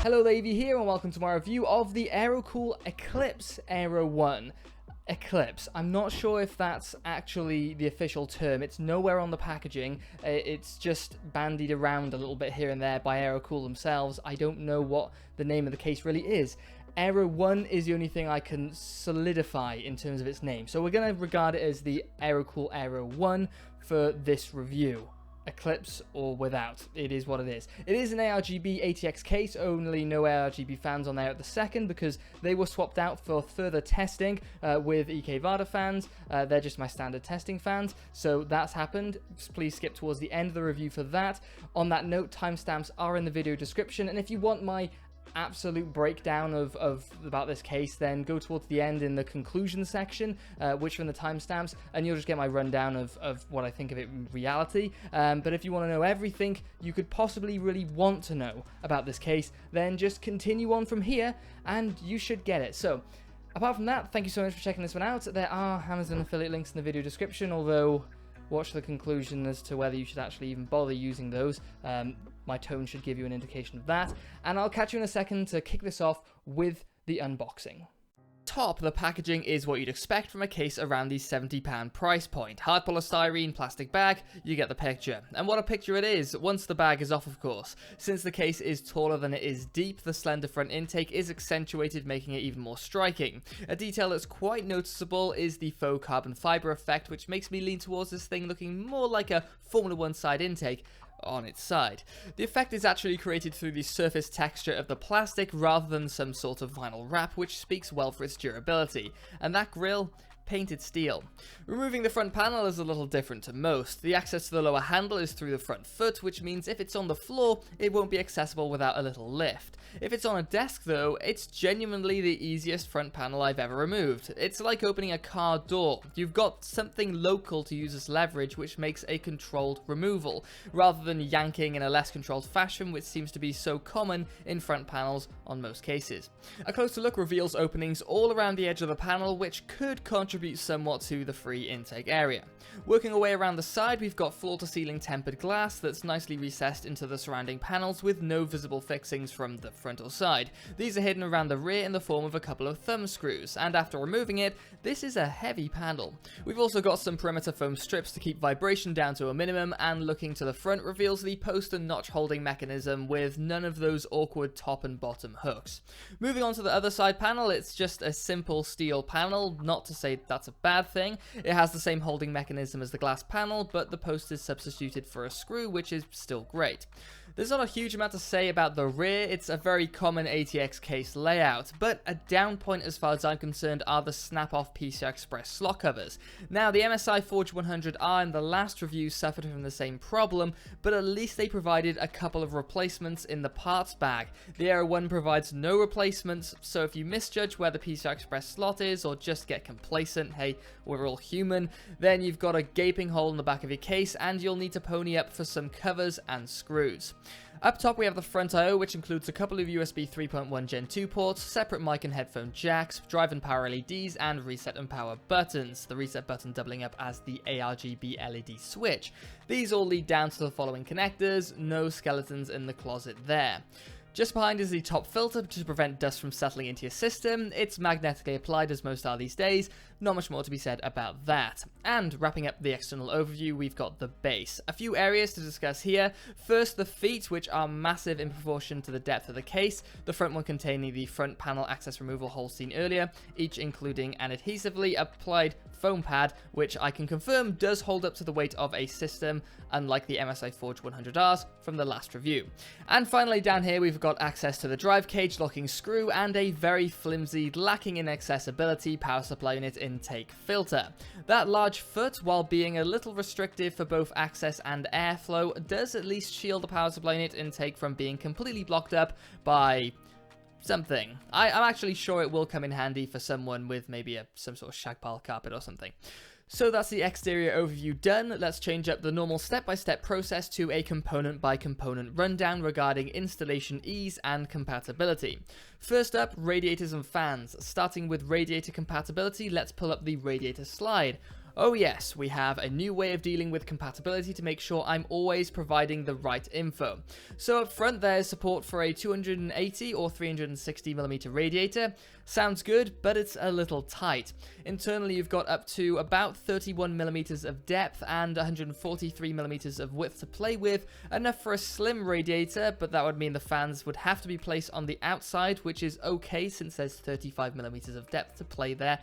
Hello there, EV here, and welcome to my review of the AeroCool Eclipse Aero One Eclipse. I'm not sure if that's actually the official term. It's nowhere on the packaging. It's just bandied around a little bit here and there by AeroCool themselves. I don't know what the name of the case really is. Aero One is the only thing I can solidify in terms of its name. So we're going to regard it as the AeroCool Aero One for this review. Eclipse or without, it is what it is. It is an ARGB ATX case, only no ARGB fans on there at the second because they were swapped out for further testing with EVGA fans. They're just my standard testing fans, so that's happened. Please skip towards the end of the review for that. On that note, timestamps are in the video description, and if you want my absolute breakdown of about this case, then go towards the end in the conclusion section, which are in the timestamps, and you'll just get my rundown of what I think of it in reality. But if you want to know everything you could possibly really want to know about this case, then just continue on from here and you should get it. So apart from that, thank you so much for checking this one out. There are Amazon affiliate links in the video description, although watch the conclusion as to whether you should actually even bother using those. My tone should give you an indication of that. And I'll catch you in a second to kick this off with the unboxing. Top, the packaging is what you'd expect from a case around the £70 price point. Hard polystyrene plastic bag, you get the picture. And what a picture it is, once the bag is off, of course. Since the case is taller than it is deep, the slender front intake is accentuated, making it even more striking. A detail that's quite noticeable is the faux carbon fiber effect, which makes me lean towards this thing looking more like a Formula 1 side intake on its side. The effect is actually created through the surface texture of the plastic rather than some sort of vinyl wrap, which speaks well for its durability. And that grille, painted steel. Removing the front panel is a little different to most. The access to the lower handle is through the front foot, which means if it's on the floor, it won't be accessible without a little lift. If it's on a desk though, it's genuinely the easiest front panel I've ever removed. It's like opening a car door. You've got something local to use as leverage, which makes a controlled removal, rather than yanking in a less controlled fashion, which seems to be so common in front panels on most cases. A closer look reveals openings all around the edge of the panel, which could contribute somewhat to the free intake area. Working our way around the side, we've got floor-to-ceiling tempered glass that's nicely recessed into the surrounding panels with no visible fixings from the front or side. These are hidden around the rear in the form of a couple of thumb screws, and after removing it, this is a heavy panel. We've also got some perimeter foam strips to keep vibration down to a minimum, and looking to the front reveals the post and notch holding mechanism with none of those awkward top and bottom hooks. Moving on to the other side panel, it's just a simple steel panel, not to say that's a bad thing. It has the same holding mechanism as the glass panel, but the post is substituted for a screw, which is still great. There's not a huge amount to say about the rear. It's a very common ATX case layout, but a down point as far as I'm concerned are the snap-off PCI Express slot covers. Now, the MSI Forge 100R in the last review suffered from the same problem, but at least they provided a couple of replacements in the parts bag. The Aero One provides no replacements, so if you misjudge where the PCI Express slot is or just get complacent, hey, we're all human, then you've got a gaping hole in the back of your case and you'll need to pony up for some covers and screws. Up top we have the front I/O, which includes a couple of USB 3.1 Gen 2 ports, separate mic and headphone jacks, drive and power LEDs, and reset and power buttons, the reset button doubling up as the ARGB LED switch. These all lead down to the following connectors, no skeletons in the closet there. Just behind is the top filter to prevent dust from settling into your system. It's magnetically applied as most are these days, not much more to be said about that. And wrapping up the external overview, we've got the base. A few areas to discuss here. First, the feet, which are massive in proportion to the depth of the case. The front one containing the front panel access removal hole seen earlier, each including an adhesively applied foam pad, which I can confirm does hold up to the weight of a system, unlike the MSI Forge 100Rs from the last review. And finally, down here we've got access to the drive cage locking screw and a very flimsy, lacking in accessibility power supply unit intake filter. That large foot, while being a little restrictive for both access and airflow, does at least shield the power supply unit intake from being completely blocked up by something. I'm actually sure it will come in handy for someone with maybe some sort of shag pile carpet or something. So that's the exterior overview done. Let's change up the normal step-by-step process to a component-by-component rundown regarding installation ease and compatibility. First up, radiators and fans. Starting with radiator compatibility, let's pull up the radiator slide. Oh yes, we have a new way of dealing with compatibility to make sure I'm always providing the right info. So up front there's support for a 280 or 360mm radiator. Sounds good, but it's a little tight. Internally you've got up to about 31mm of depth and 143mm of width to play with, enough for a slim radiator, but that would mean the fans would have to be placed on the outside, which is okay since there's 35mm of depth to play there.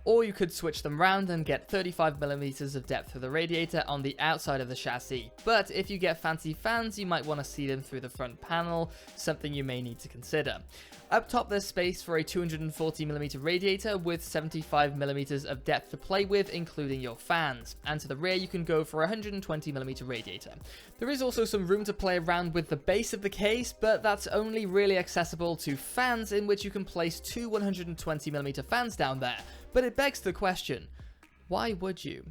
Or you could switch them round and get 35mm of depth for the radiator on the outside of the chassis. But if you get fancy fans, you might want to see them through the front panel, something you may need to consider. Up top there's space for a 240mm radiator with 75mm of depth to play with, including your fans, and to the rear you can go for a 120mm radiator. There is also some room to play around with the base of the case, but that's only really accessible to fans, in which you can place two 120mm fans down there. But it begs the question, why would you?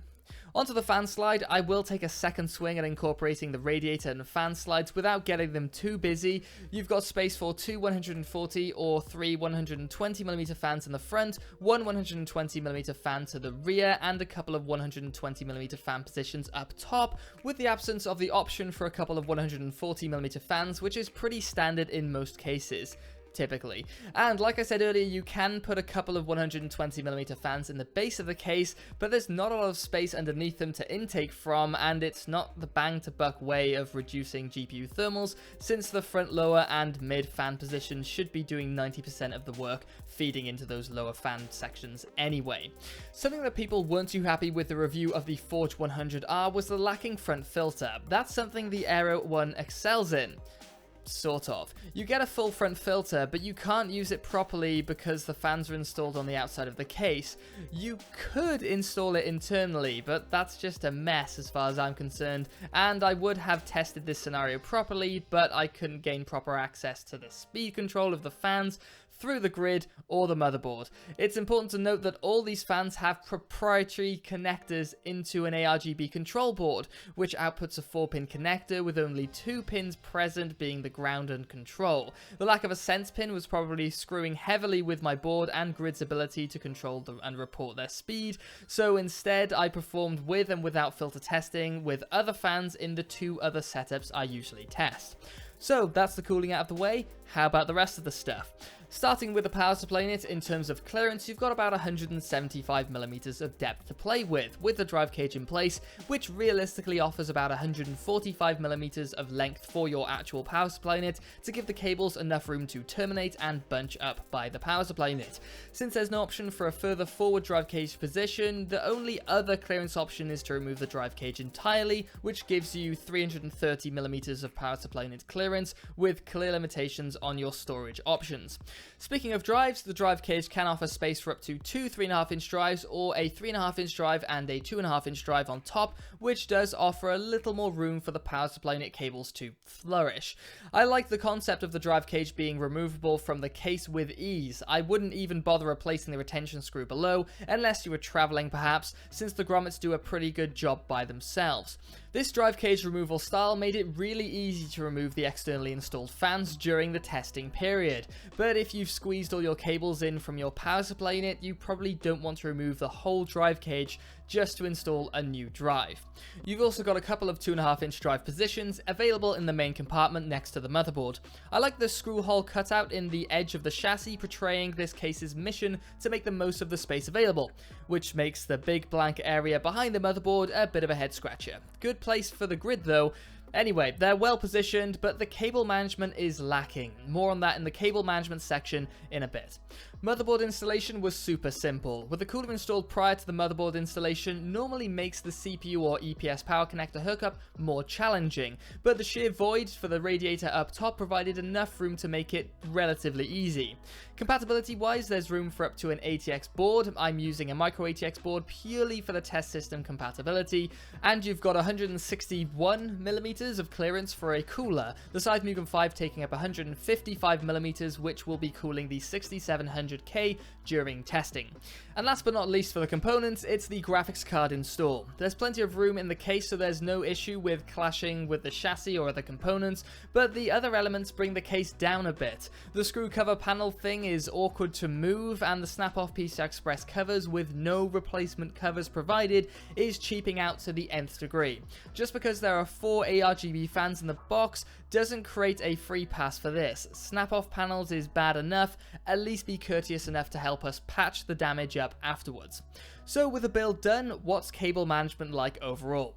Onto the fan slide, I will take a second swing at incorporating the radiator and fan slides without getting them too busy. You've got space for two 140 or three 120mm fans in the front, one 120mm fan to the rear, and a couple of 120mm fan positions up top, with the absence of the option for a couple of 140mm fans, which is pretty standard in most cases. Typically. And like I said earlier, you can put a couple of 120mm fans in the base of the case, but there's not a lot of space underneath them to intake from, and it's not the bang to buck way of reducing GPU thermals, since the front lower and mid fan positions should be doing 90% of the work feeding into those lower fan sections anyway. Something that people weren't too happy with the review of the Forge 100R was the lacking front filter. That's something the Aero One excels in. Sort of. You get a full front filter, but you can't use it properly because the fans are installed on the outside of the case. You could install it internally, but that's just a mess as far as I'm concerned, and I would have tested this scenario properly, but I couldn't gain proper access to the speed control of the fans through the grid or the motherboard. It's important to note that all these fans have proprietary connectors into an ARGB control board, which outputs a 4-pin connector with only 2 pins present, being the ground and control. The lack of a sense pin was probably screwing heavily with my board and grid's ability to control them and report their speed, so instead I performed with and without filter testing with other fans in the 2 other setups I usually test. So that's the cooling out of the way. How about the rest of the stuff? Starting with the power supply unit, in terms of clearance, you've got about 175mm of depth to play with the drive cage in place, which realistically offers about 145mm of length for your actual power supply unit to give the cables enough room to terminate and bunch up by the power supply unit. Since there's no option for a further forward drive cage position, the only other clearance option is to remove the drive cage entirely, which gives you 330mm of power supply unit clearance with clear limitations on your storage options. Speaking of drives, the drive cage can offer space for up to 2 3.5-inch drives or a 3.5-inch drive and a 2.5-inch drive on top, which does offer a little more room for the power supply unit cables to flourish. I like the concept of the drive cage being removable from the case with ease. I wouldn't even bother replacing the retention screw below, unless you were traveling perhaps, since the grommets do a pretty good job by themselves. This drive cage removal style made it really easy to remove the externally installed fans during the testing period, but if you've squeezed all your cables in from your power supply unit, you probably don't want to remove the whole drive cage just to install a new drive. You've also got a couple of 2.5-inch drive positions available in the main compartment next to the motherboard. I like the screw hole cutout in the edge of the chassis, portraying this case's mission to make the most of the space available, which makes the big blank area behind the motherboard a bit of a head scratcher. Good place for the grid though. Anyway, they're well positioned, but the cable management is lacking. More on that in the cable management section in a bit. Motherboard installation was super simple. With the cooler installed prior to the motherboard installation normally makes the CPU or EPS power connector hookup more challenging, but the sheer void for the radiator up top provided enough room to make it relatively easy. Compatibility wise, there's room for up to an ATX board. I'm using a micro ATX board purely for the test system compatibility, and you've got 161mm mm of clearance for a cooler, the Scythe Mugen 5 taking up 155mm, which will be cooling the 6700K during testing. And last but not least for the components, it's the graphics card install. There's plenty of room in the case, so there's no issue with clashing with the chassis or other components, but the other elements bring the case down a bit. The screw cover panel thing is awkward to move, and the snap-off PCI Express covers with no replacement covers provided is cheaping out to the nth degree. Just because there are 4 ARGB fans in the box doesn't create a free pass for this. Snap-off panels is bad enough, at least be courteous enough to help us patch the damage up afterwards. So with the build done, what's cable management like overall?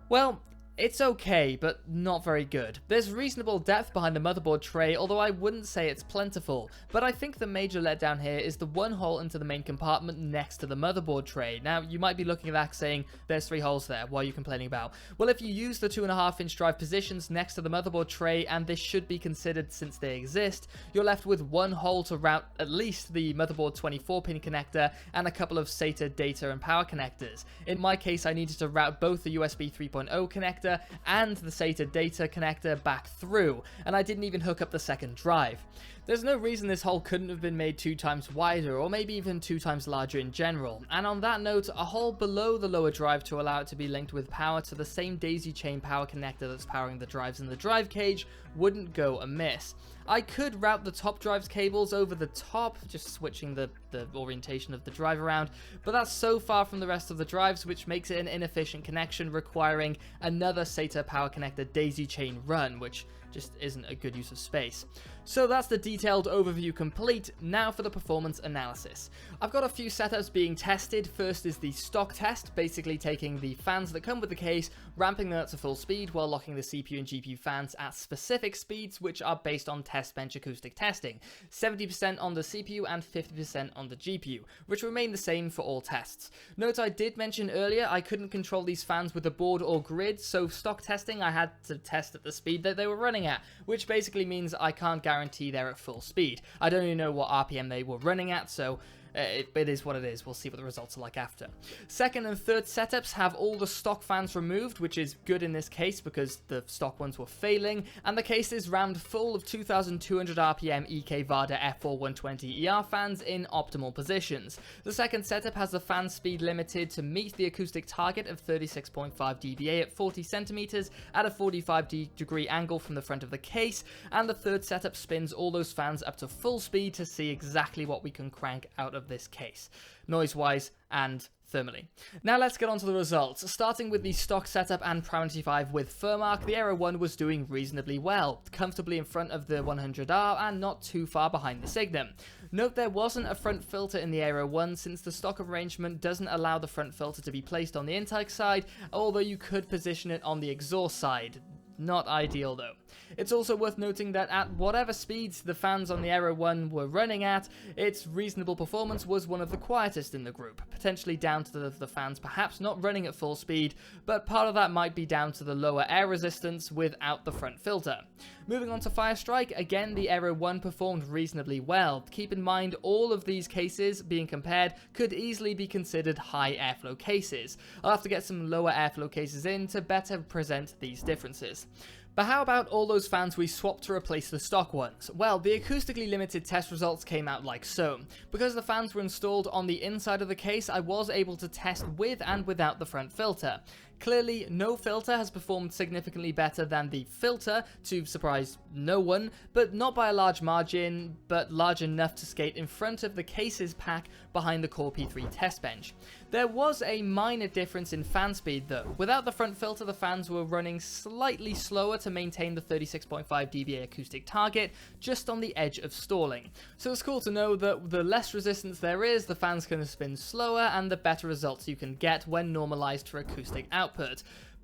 Well, it's okay, but not very good. There's reasonable depth behind the motherboard tray, although I wouldn't say it's plentiful. But I think the major letdown here is the one hole into the main compartment next to the motherboard tray. Now, you might be looking at that saying, there's 3 holes there, what are you complaining about? Well, if you use the 2.5-inch drive positions next to the motherboard tray, and this should be considered since they exist, you're left with one hole to route at least the motherboard 24-pin connector and a couple of SATA data and power connectors. In my case, I needed to route both the USB 3.0 connector and the SATA data connector back through, and I didn't even hook up the second drive. There's no reason this hole couldn't have been made 2 times wider, or maybe even 2 times larger in general, and on that note, a hole below the lower drive to allow it to be linked with power to the same daisy chain power connector that's powering the drives in the drive cage wouldn't go amiss. I could route the top drive's cables over the top, just switching the orientation of the drive around, but that's so far from the rest of the drives, which makes it an inefficient connection requiring another SATA power connector daisy chain run, which just isn't a good use of space. So that's the detailed overview complete. Now for the performance analysis. I've got a few setups being tested. First is the stock test, basically taking the fans that come with the case, ramping them up to full speed while locking the CPU and GPU fans at specific speeds, which are based on test bench acoustic testing. 70% on the CPU and 50% on the GPU, which remain the same for all tests. Note I did mention earlier I couldn't control these fans with a board or grid, so stock testing I had to test at the speed that they were running at, which basically means I can't guarantee they're at full speed. I don't even know what RPM they were running at, so it is what it is. We'll see what the results are like after. Second and third setups have all the stock fans removed, which is good in this case because the stock ones were failing, and the case is rammed full of 2200 RPM EK Varda F4120 ER fans in optimal positions. The second setup has the fan speed limited to meet the acoustic target of 36.5 dBA at 40 centimeters at a 45-degree angle from the front of the case, and the third setup spins all those fans up to full speed to see exactly what we can crank out of this case, noise-wise and thermally. Now let's get on to the results. Starting with the stock setup and Priority 5 with Furmark, the Aero One was doing reasonably well, comfortably in front of the 100R and not too far behind the Signum. Note there wasn't a front filter in the Aero One since the stock arrangement doesn't allow the front filter to be placed on the intake side, although you could position it on the exhaust side. Not ideal though. It's also worth noting that at whatever speeds the fans on the Aero One were running at, its reasonable performance was one of the quietest in the group, potentially down to the fans perhaps not running at full speed, but part of that might be down to the lower air resistance without the front filter. Moving on to Firestrike, again the Aero One performed reasonably well. Keep in mind all of these cases being compared could easily be considered high airflow cases. I'll have to get some lower airflow cases in to better present these differences. But how about all those fans we swapped to replace the stock ones? Well, the acoustically limited test results came out like so. Because the fans were installed on the inside of the case, I was able to test with and without the front filter. Clearly, no filter has performed significantly better than the filter, to surprise no one, but not by a large margin, but large enough to skate in front of the cases pack behind the Core P3 test bench. There was a minor difference in fan speed though. Without the front filter, the fans were running slightly slower to maintain the 36.5 dBA acoustic target, just on the edge of stalling. So it's cool to know that the less resistance there is, the fans can spin slower, and the better results you can get when normalized for acoustic output.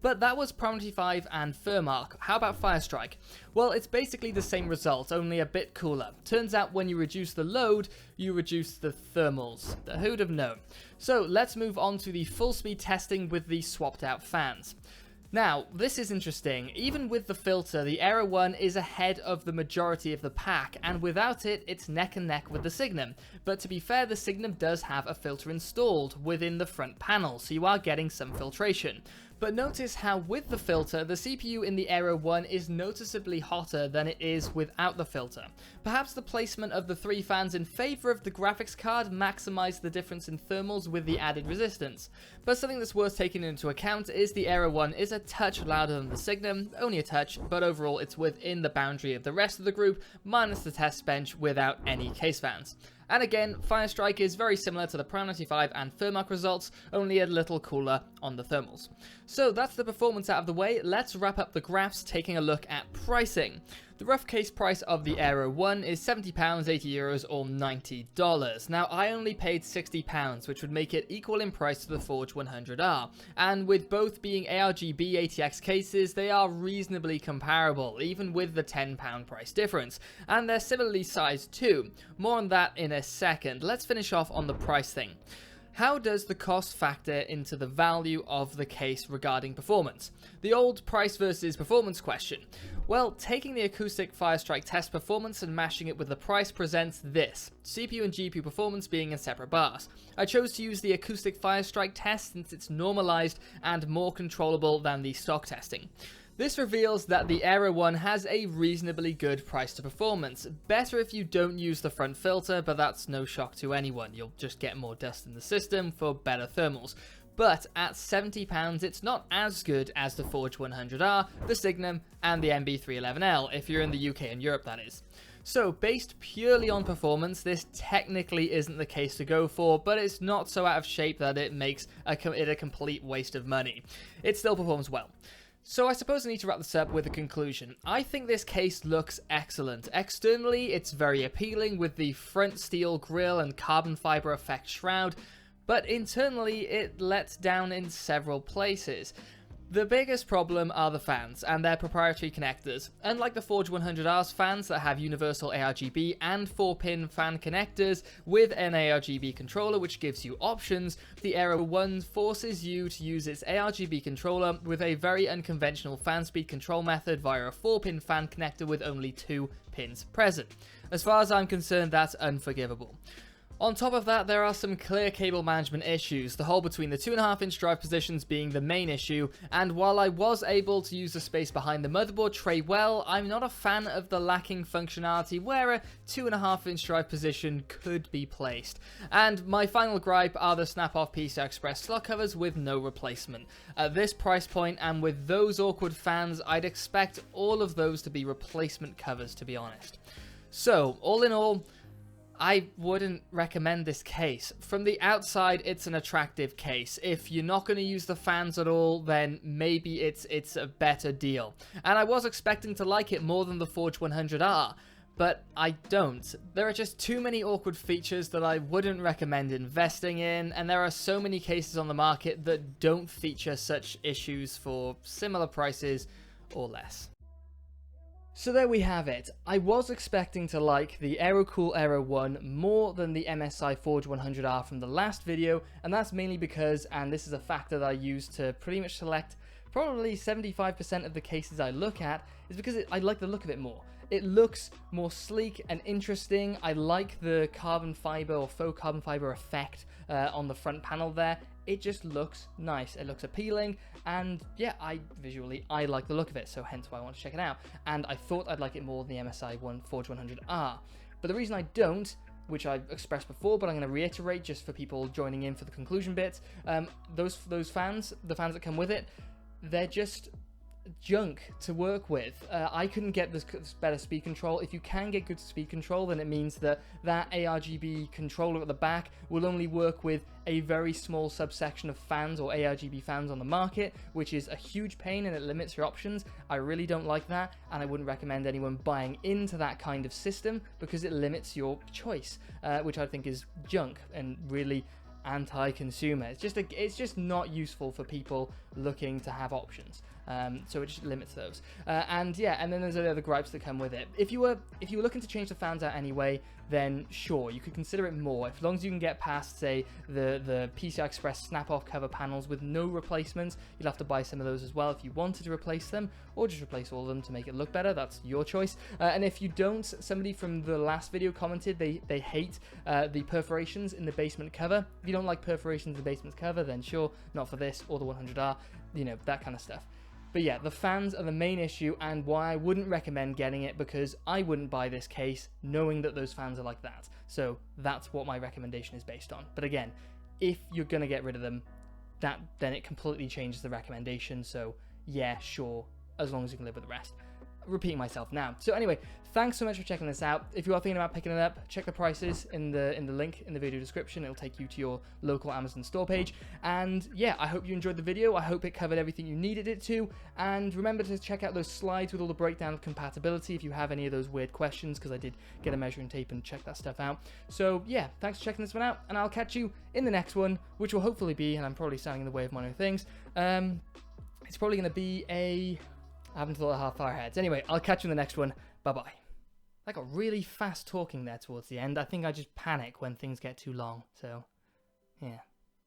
But that was Priority 5 and Furmark. How about Firestrike? Well, it's basically the same result, only a bit cooler. Turns out when you reduce the load, you reduce the thermals. Who'd have known? So let's move on to the full speed testing with the swapped out fans. Now, this is interesting. Even with the filter, the Aero One is ahead of the majority of the pack, and without it, it's neck and neck with the Signum. But to be fair, the Signum does have a filter installed within the front panel, so you are getting some filtration. But notice how with the filter, the CPU in the Aero One is noticeably hotter than it is without the filter. Perhaps the placement of the 3 fans in favor of the graphics card maximized the difference in thermals with the added resistance. But something that's worth taking into account is the Aero One is a touch louder than the Signum, only a touch, but overall it's within the boundary of the rest of the group, minus the test bench without any case fans. And again, Firestrike is very similar to the Prime 95 and Furmark results, only a little cooler on the thermals. So that's the performance out of the way. Let's wrap up the graphs taking a look at pricing. The rough case price of the Aero One is £70, €80 or $90. Now I only paid £60, which would make it equal in price to the Forge 100R, and with both being ARGB ATX cases, they are reasonably comparable, even with the £10 price difference, and they're similarly sized too. More on that in a second. Let's finish off on the price thing. How does the cost factor into the value of the case regarding performance? The old price versus performance question. Well, taking the acoustic Firestrike test performance and mashing it with the price presents this, CPU and GPU performance being in separate bars. I chose to use the acoustic Firestrike test since it's normalized and more controllable than the stock testing. This reveals that the Aero One has a reasonably good price to performance. Better if you don't use the front filter, but that's no shock to anyone. You'll just get more dust in the system for better thermals. But at £70, it's not as good as the Forge 100R, the Signum, and the MB311L, if you're in the UK and Europe, that is. So, based purely on performance, this technically isn't the case to go for, but it's not so out of shape that it makes it a complete waste of money. It still performs well. So I suppose I need to wrap this up with a conclusion. I think this case looks excellent. Externally, it's very appealing with the front steel grille and carbon fiber effect shroud, but internally it lets down in several places. The biggest problem are the fans and their proprietary connectors. Unlike the Forge 100R's fans that have universal ARGB and 4-pin fan connectors with an ARGB controller which gives you options, the Aero One forces you to use its ARGB controller with a very unconventional fan speed control method via a 4-pin fan connector with only 2 pins present. As far as I'm concerned, that's unforgivable. On top of that, there are some clear cable management issues, the hole between the 2.5-inch drive positions being the main issue, and while I was able to use the space behind the motherboard tray well, I'm not a fan of the lacking functionality where a 2.5-inch drive position could be placed. And my final gripe are the snap-off PCI Express slot covers with no replacement. At this price point and with those awkward fans, I'd expect all of those to be replacement covers, to be honest. So, all in all, I wouldn't recommend this case. From the outside, it's an attractive case. If you're not going to use the fans at all, then maybe it's a better deal. And I was expecting to like it more than the Forge 100R, but I don't. There are just too many awkward features that I wouldn't recommend investing in, and there are so many cases on the market that don't feature such issues for similar prices or less. So there we have it. I was expecting to like the AeroCool Aero One more than the MSI Forge 100R from the last video, and that's mainly because, and this is a factor that I use to pretty much select probably 75% of the cases I look at, is because I like the look of it more. It looks more sleek and interesting. I like the carbon fiber or faux carbon fiber effect on the front panel there. It just looks nice. It looks appealing, and yeah, I like the look of it, so hence why I want to check it out. And I thought I'd like it more than the MSI Forge 100R. But the reason I don't, which I've expressed before, but I'm going to reiterate just for people joining in for the conclusion bit, those fans, the fans that come with it, they're just junk to work with. I couldn't get this better speed control. If you can get good speed control, then it means that ARGB controller at the back will only work with a very small subsection of fans or ARGB fans on the market, which is a huge pain and it limits your options. I really don't like that, and I wouldn't recommend anyone buying into that kind of system because it limits your choice, which I think is junk and really anti-consumer. It's just not useful for people looking to have options. So it just limits those. And yeah, and then there's the other gripes that come with it. If you were looking to change the fans out anyway, then sure, you could consider it more. As long as you can get past, say, the PCI Express snap-off cover panels with no replacements, you'll have to buy some of those as well if you wanted to replace them, or just replace all of them to make it look better. That's your choice. And if you don't, somebody from the last video commented they hate the perforations in the basement cover. If you don't like perforations in the basement cover, then sure, not for this or the 100R. you know, that kind of stuff. But yeah, the fans are the main issue, and why I wouldn't recommend getting it, because I wouldn't buy this case knowing that those fans are like that. So that's what my recommendation is based on. But again, if you're going to get rid of them, then it completely changes the recommendation. So yeah, sure, as long as you can live with the rest. Repeating myself now. So anyway, thanks so much for checking this out. If you are thinking about picking it up, check the prices in the link in the video description. It'll take you to your local Amazon store page. And yeah, I hope you enjoyed the video. I hope it covered everything you needed it to. And remember to check out those slides with all the breakdown of compatibility if you have any of those weird questions, because I did get a measuring tape and check that stuff out. So yeah, thanks for checking this one out, and I'll catch you in the next one, which will hopefully be, and I'm probably standing in the way of my own things, it's probably going to be I haven't thought how far ahead. Anyway, I'll catch you in the next one. Bye-bye. I got really fast talking there towards the end. I think I just panic when things get too long. So, yeah.